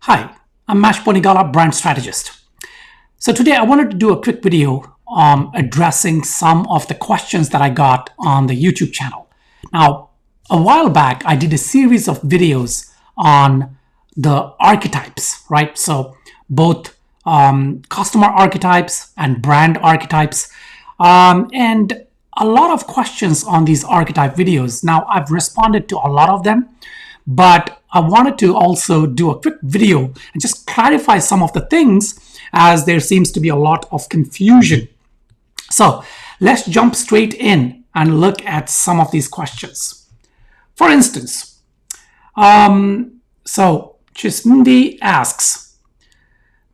Hi, I'm Mash Bonigala, brand strategist. So today I wanted to do a quick video addressing some of the questions that I got on the YouTube channel. Now, a while back, I did a series of videos on the archetypes, right? So both customer archetypes and brand archetypes. And a lot of questions on these archetype videos. Now, I've responded to a lot of them, but I wanted to also do a quick video and just clarify some of the things, as there seems to be a lot of confusion. So let's jump straight in and look at some of these questions. For instance, so Chismundi asks,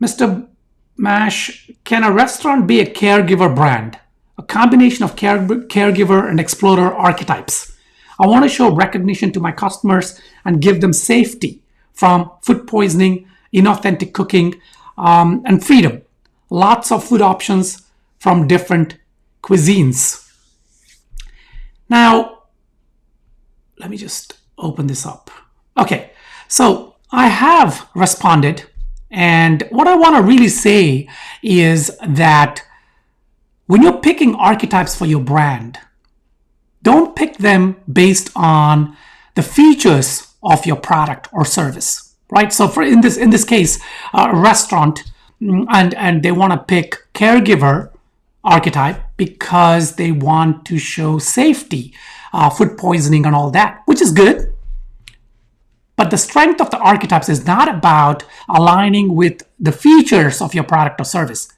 Mr. Mash, can a restaurant be a caregiver brand? A combination of caregiver and explorer archetypes. I want to show recognition to my customers and give them safety from food poisoning, inauthentic cooking, and freedom. Lots of food options from different cuisines. Now, let me just open this up. Okay, so I have responded, and what I want to really say is that when you're picking archetypes for your brand, don't pick them based on the features of your product or service, right? So for in this case, a restaurant, and they want to pick caregiver archetype because they want to show safety, food poisoning and all that, which is good. But the strength of the archetypes is not about aligning with the features of your product or service.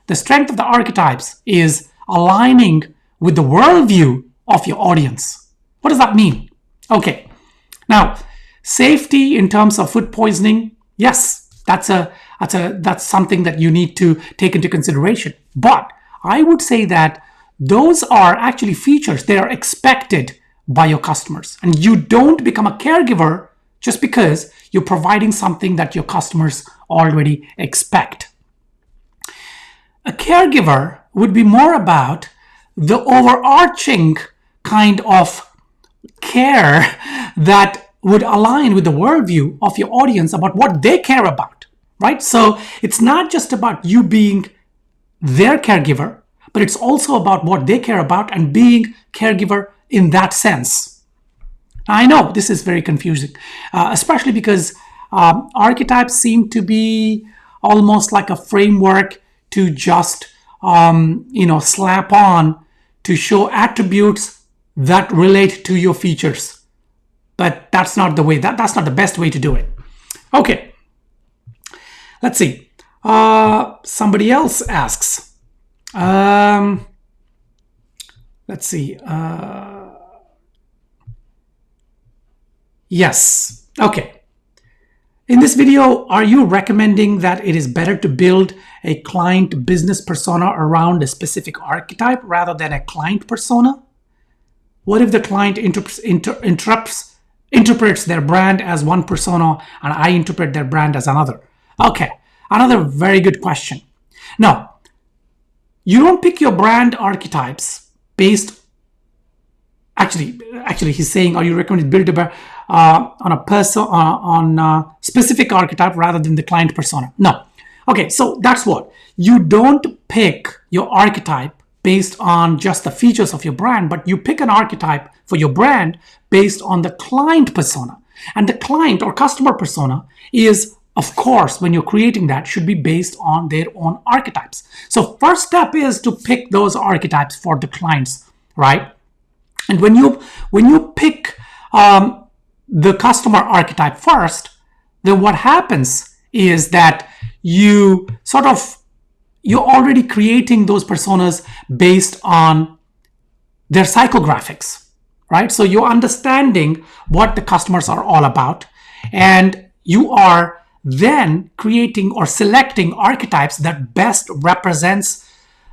The strength of the archetypes is aligning with the worldview of your audience. What does that mean? Okay, now safety in terms of food poisoning, yes, that's something that you need to take into consideration. But I would say that those are actually features. They are expected by your customers, and you don't become a caregiver just because you're providing something that your customers already expect. A caregiver would be more about the overarching kind of care that would align with the worldview of your audience about what they care about, right? So it's not just about you being their caregiver, but it's also about what they care about and being caregiver in that sense. Now, I know this is very confusing, especially because archetypes seem to be almost like a framework to just slap on to show attributes that relate to your features. But that's not the way, that's not the best way to do it. Okay, let's see. Somebody else asks, let's see. Yes, okay. In this video, are you recommending that it is better to build a client business persona around a specific archetype rather than a client persona? What if the client interprets their brand as one persona and I interpret their brand as another? Okay, another very good question. Now, you don't pick your brand archetypes based. Actually, he's saying, are you recommending build on a specific archetype rather than the client persona? No. Okay, so that's what. You don't pick your archetype based on just the features of your brand, but you pick an archetype for your brand based on the client persona. And the client or customer persona is, of course, when you're creating that, should be based on their own archetypes. So first step is to pick those archetypes for the clients, right? And when you pick the customer archetype first, then what happens is that you're already creating those personas based on their psychographics, right? So you're understanding what the customers are all about, and you are then creating or selecting archetypes that best represents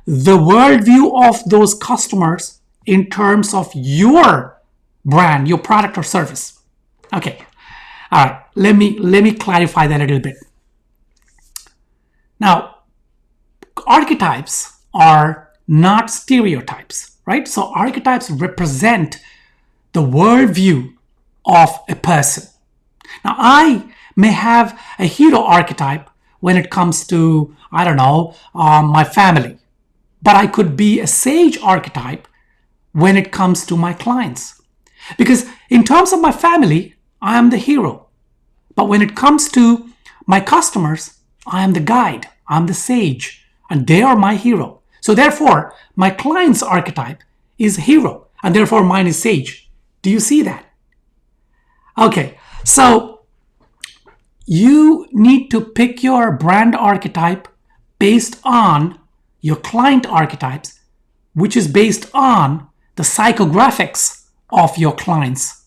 the worldview of those customers in terms of your brand, your product or service. Okay, all right, let me clarify that a little bit. Now, archetypes are not stereotypes, right? So archetypes represent the worldview of a person. Now, may have a hero archetype when it comes to, I don't know, my family. But I could be a sage archetype when it comes to my clients. Because in terms of my family, I am the hero. But when it comes to my customers, I am the guide, I'm the sage, and they are my hero. So therefore, my client's archetype is hero, and therefore mine is sage. Do you see that? Okay, so you need to pick your brand archetype based on your client archetypes, which is based on the psychographics of your clients,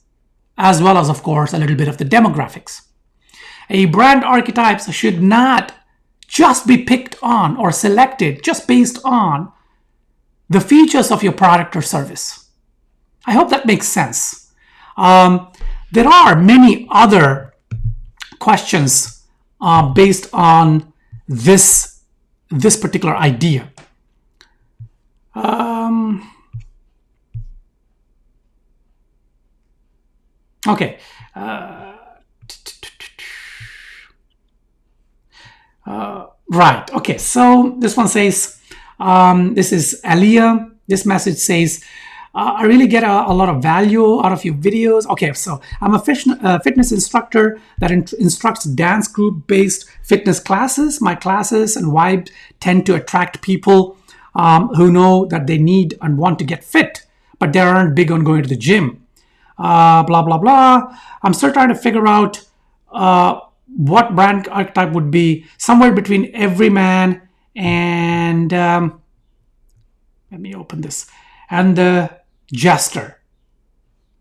as well as, of course, a little bit of the demographics. A brand archetypes should not just be picked on or selected just based on the features of your product or service. I hope that makes sense. There are many other questions based on this particular idea. Okay. Right. Okay. So this one says, this is Aliyah. This message says, I really get a lot of value out of your videos. Okay, so I'm a fitness instructor that instructs dance group-based fitness classes. My classes and vibe tend to attract people who know that they need and want to get fit, but they aren't big on going to the gym. Blah, blah, blah. I'm still trying to figure out what brand archetype would be somewhere between everyman and, let me open this, and the jester.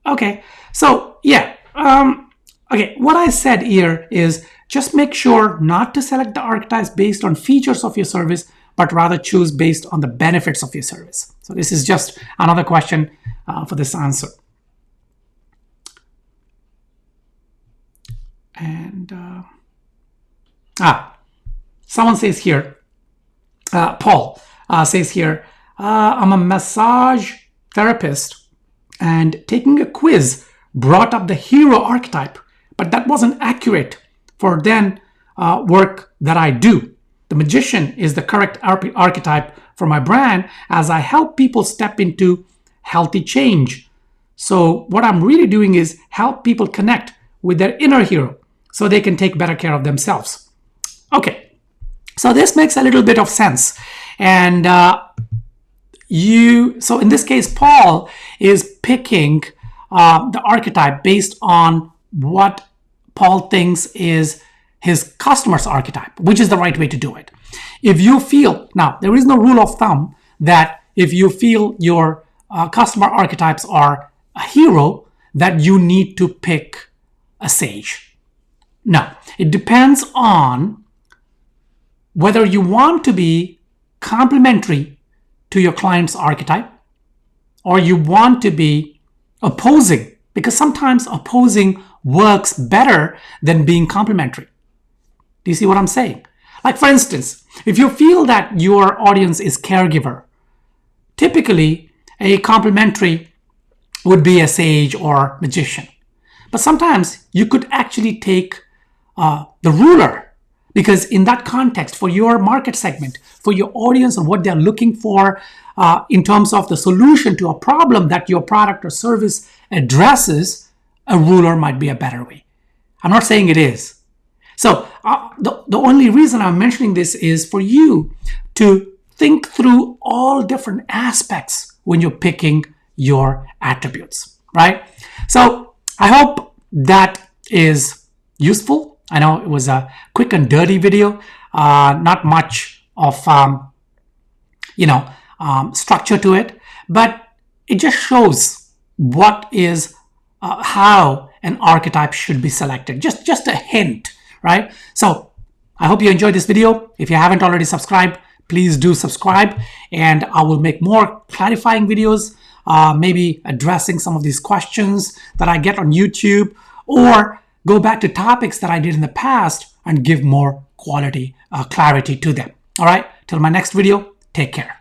Okay, so yeah, okay, what I said here is just make sure not to select the archetypes based on features of your service, but rather choose based on the benefits of your service. So this is just another question for this answer. And someone says here, Paul says here, I'm a massage therapist and taking a quiz brought up the hero archetype, but that wasn't accurate for then work that I do. The magician is the correct archetype for my brand as I help people step into healthy change. So what I'm really doing is help people connect with their inner hero so they can take better care of themselves. Okay, so this makes a little bit of sense. And so in this case, Paul is picking the archetype based on what Paul thinks is his customer's archetype, which is the right way to do it. If you feel, now there is no rule of thumb that if you feel your customer archetypes are a hero, that you need to pick a sage. No, it depends on whether you want to be complementary to your client's archetype or you want to be opposing, because sometimes opposing works better than being complementary. Do you see what I'm saying? Like, for instance, if you feel that your audience is caregiver, typically a complementary would be a sage or magician. But sometimes you could actually take the ruler, because in that context, for your market segment, for your audience and what they're looking for in terms of the solution to a problem that your product or service addresses, a ruler might be a better way. I'm not saying it is. So the only reason I'm mentioning this is for you to think through all different aspects when you're picking your attributes, right? So I hope that is useful. I know it was a quick and dirty video, not much of structure to it, but it just shows what is how an archetype should be selected. Just a hint, right? So I hope you enjoyed this video. If you haven't already subscribed, please do subscribe, and I will make more clarifying videos, maybe addressing some of these questions that I get on YouTube, or go back to topics that I did in the past and give more clarity to them. All right, till my next video, take care.